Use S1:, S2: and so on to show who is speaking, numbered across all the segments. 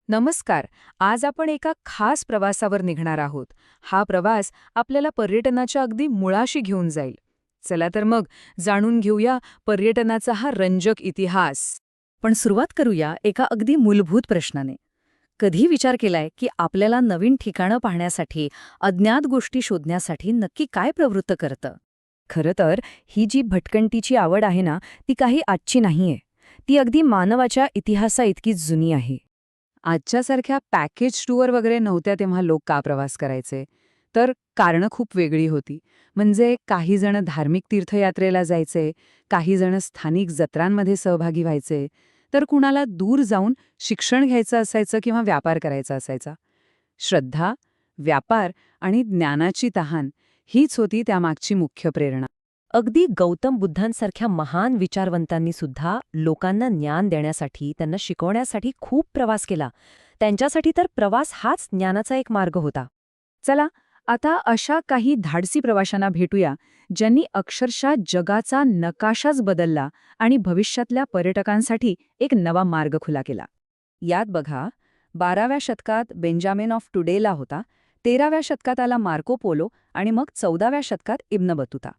S1: नमस्कार. आज आपण एका खास प्रवासावर निघणार आहोत. हा प्रवास आपल्याला पर्यटनाच्या अगदी मुळाशी घेऊन जाईल. चला तर मग जाणून घेऊया पर्यटनाचा हा रंजक इतिहास.
S2: पण सुरुवात करूया एका अगदी मूलभूत प्रश्नाने. कधी विचार केलाय की आपल्याला नवीन ठिकाणं पाहण्यासाठी, अज्ञात गोष्टी शोधण्यासाठी नक्की काय प्रवृत्त करतं? खरं तर ही जी भटकंतीची आवड आहे ना, ती काही आजची नाहीये. ती अगदी मानवाच्या इतिहासाइतकीच जुनी आहे.
S1: आजच्यासारख्या पॅकेज टूर वगैरे नव्हत्या तेव्हा लोक का प्रवास करायचे? तर कारणं खूप वेगळी होती. म्हणजे काही जण धार्मिक तीर्थयात्रेला जायचे, काही जण स्थानिक जत्रांमध्ये सहभागी व्हायचे, तर कुणाला दूर जाऊन शिक्षण घ्यायचं असायचं किंवा व्यापार करायचा असायचा. श्रद्धा, व्यापार आणि ज्ञानाची तहान हीच होती त्यामागची मुख्य प्रेरणा.
S2: अगदी गौतम बुद्धांसारख्या महान विचारवंतांनी सुद्धा लोकांना ज्ञान देण्यासाठी, त्यांना शिकवण्यासाठी खूप प्रवास केला. त्यांच्यासाठी तर प्रवास हाच ज्ञानाचा एक मार्ग होता.
S1: चला, आता अशा काही धाडसी प्रवाशांना भेटूया, ज्यांनी अक्षरशः जगाचा नकाशाच बदलला आणि भविष्यातल्या पर्यटकांसाठी एक नवा मार्ग खुला केला. यात बघा, 12व्या शतकात बेंजामिन ऑफ टुडेला होता, 13व्या शतकात आला मार्को पोलो आणि मग 14व्या शतकात इब्न बतुता.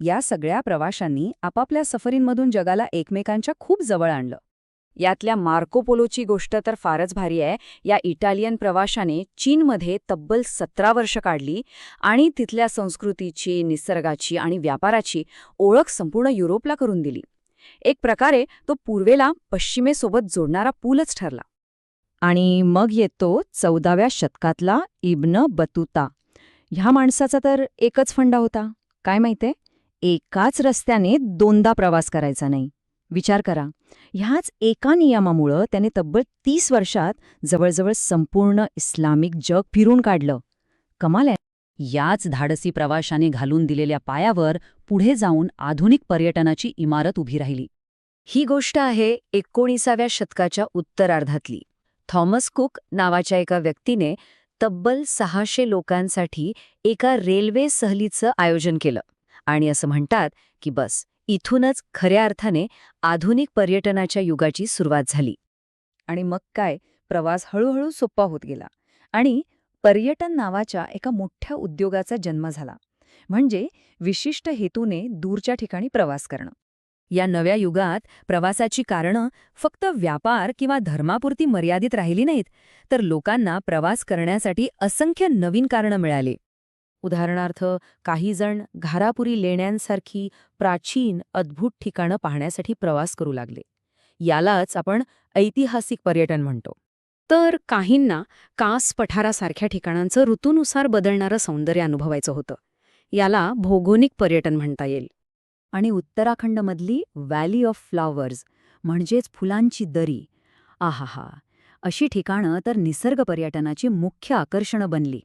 S1: या सगळ्या प्रवाशांनी आपापल्या सफरींमधून जगाला एकमेकांच्या खूप जवळ आणलं. यातल्या मार्को पोलोची गोष्ट तर फारच भारी आहे. या इटालियन प्रवाशाने चीनमध्ये तब्बल 17 वर्ष काढली आणि तिथल्या संस्कृतीची, निसर्गाची आणि व्यापाराची ओळख संपूर्ण युरोपला करून दिली. एक प्रकारे तो पूर्वेला पश्चिमेसोबत जोडणारा पूलच ठरला.
S2: आणि मग येतो 14व्या शतकातला इब्न बतुता. ह्या माणसाचा तर एकच फंडा होता. काय माहितीये? एकाच रस्त्याने दोनदा प्रवास करायचा नाही. विचार करा, ह्याच एका नियमामुळं त्याने तब्बल 30 वर्षात जवळजवळ संपूर्ण इस्लामिक जग फिरून काढलं. कमाल आहे. याच धाडसी प्रवाशाने घालून दिलेल्या पायावर पुढे जाऊन आधुनिक पर्यटनाची इमारत उभी राहिली.
S1: ही गोष्ट आहे 19व्या शतकाच्या उत्तरार्धातली. थॉमस कुक नावाच्या एका व्यक्तीने तब्बल 600 लोकांसाठी एका रेल्वे सहलीचं आयोजन केलं. आणि असं म्हणतात की बस, इथूनच खऱ्या अर्थाने आधुनिक पर्यटनाच्या युगाची सुरुवात झाली. आणि मग काय, प्रवास हळूहळू सोपा होत गेला आणि पर्यटन नावाच्या एका मोठ्या उद्योगाचा जन्म झाला. म्हणजे विशिष्ट हेतूने दूरच्या ठिकाणी प्रवास करणं. या नव्या युगात प्रवासाची कारणं फक्त व्यापार किंवा धर्मापुरती मर्यादित राहिली नाहीत, तर लोकांना प्रवास करण्यासाठी असंख्य नवीन कारणं मिळाली. उदाहरणार्थ, काही जण घारापुरी लेण्यांसारखी प्राचीन अद्भुत ठिकाणं पाहण्यासाठी प्रवास करू लागले. यालाच आपण ऐतिहासिक पर्यटन म्हणतो. तर काहींना कास पठारासारख्या ठिकाणांचं ऋतूनुसार बदलणारं सौंदर्य अनुभवायचं होतं. याला भौगोलिक पर्यटन म्हणता येईल. आणि उत्तराखंडमधली व्हॅली ऑफ फ्लॉवर्स म्हणजेच फुलांची दरी, आहाहा, अशी ठिकाणं तर निसर्ग पर्यटनाची मुख्य आकर्षणं बनली.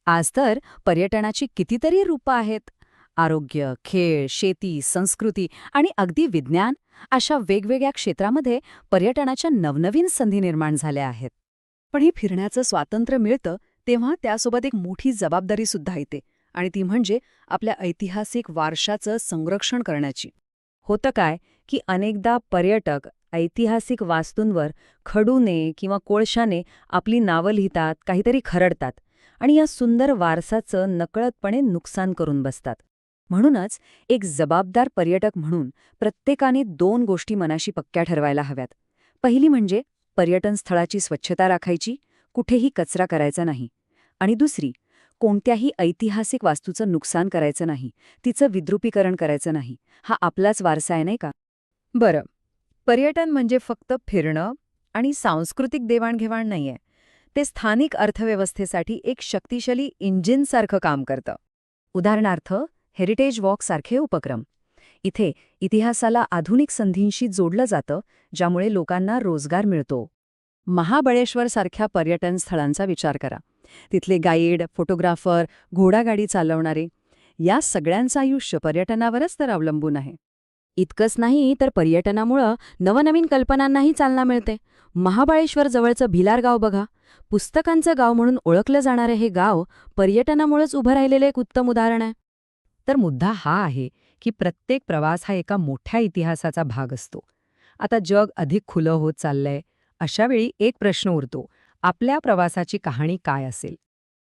S1: आज तर पर्यटनाची कितीतरी रूपं आहेत. आरोग्य, खेळ, शेती, संस्कृती आणि अगदी विज्ञान अशा वेगवेगळ्या क्षेत्रामध्ये पर्यटनाच्या नवनवीन संधी निर्माण झाल्या आहेत. पण हे फिरण्याचं स्वातंत्र्य मिळतं तेव्हा त्यासोबत एक मोठी जबाबदारीसुद्धा येते, आणि ती म्हणजे आपल्या ऐतिहासिक वारशाचं संरक्षण करण्याची. होतं काय की अनेकदा पर्यटक ऐतिहासिक वास्तूंवर खडूने किंवा कोळशाने आपली नावं लिहितात, काहीतरी खरडतात आणि या सुंदर वारसाचं नकळतपणे नुकसान करून बसतात. म्हणूनच एक जबाबदार पर्यटक म्हणून प्रत्येकाने 2 गोष्टी मनाशी पक्क्या ठरवायला हव्यात. पहिली म्हणजे पर्यटन स्थळाची स्वच्छता राखायची, कुठेही कचरा करायचा नाही. आणि दुसरी, कोणत्याही ऐतिहासिक वास्तूचं नुकसान करायचं नाही, तिचं विद्रुपीकरण करायचं नाही. हा आपलाच वारसा आहे, नाही का? बरं, पर्यटन म्हणजे फक्त फिरणं आणि सांस्कृतिक देवाणघेवाण नाहीये. ते स्थानिक अर्थव्यवस्थेसाठी एक शक्तिशाली इंजिनसारखं काम करतं. उदाहरणार्थ, हेरिटेज वॉकसारखे उपक्रम. इथे इतिहासाला आधुनिक संधींशी जोडलं जातं, ज्यामुळे लोकांना रोजगार मिळतो. महाबळेश्वरसारख्या पर्यटन स्थळांचा विचार करा. तिथले गाईड, फोटोग्राफर, घोडागाडी चालवणारे, या सगळ्यांचं आयुष्य पर्यटनावरच तर अवलंबून आहे. इतकंच नाही तर पर्यटनामुळं नवनवीन कल्पनांनाही चालना मिळते. महाबळेश्वर जवळचं भिलार गाव बघा. पुस्तकांचं गाव म्हणून ओळखलं जाणारे हे गाव पर्यटनामुळेच उभं राहिलेलं एक उत्तम उदाहरण आहे. तर मुद्दा हा आहे की प्रत्येक प्रवास हा एका मोठ्या इतिहासाचा भाग असतो. आता जग अधिक खुलं होत चाललंय. अशावेळी एक प्रश्न उरतो,
S3: आपल्या प्रवासाची कहाणी काय असेल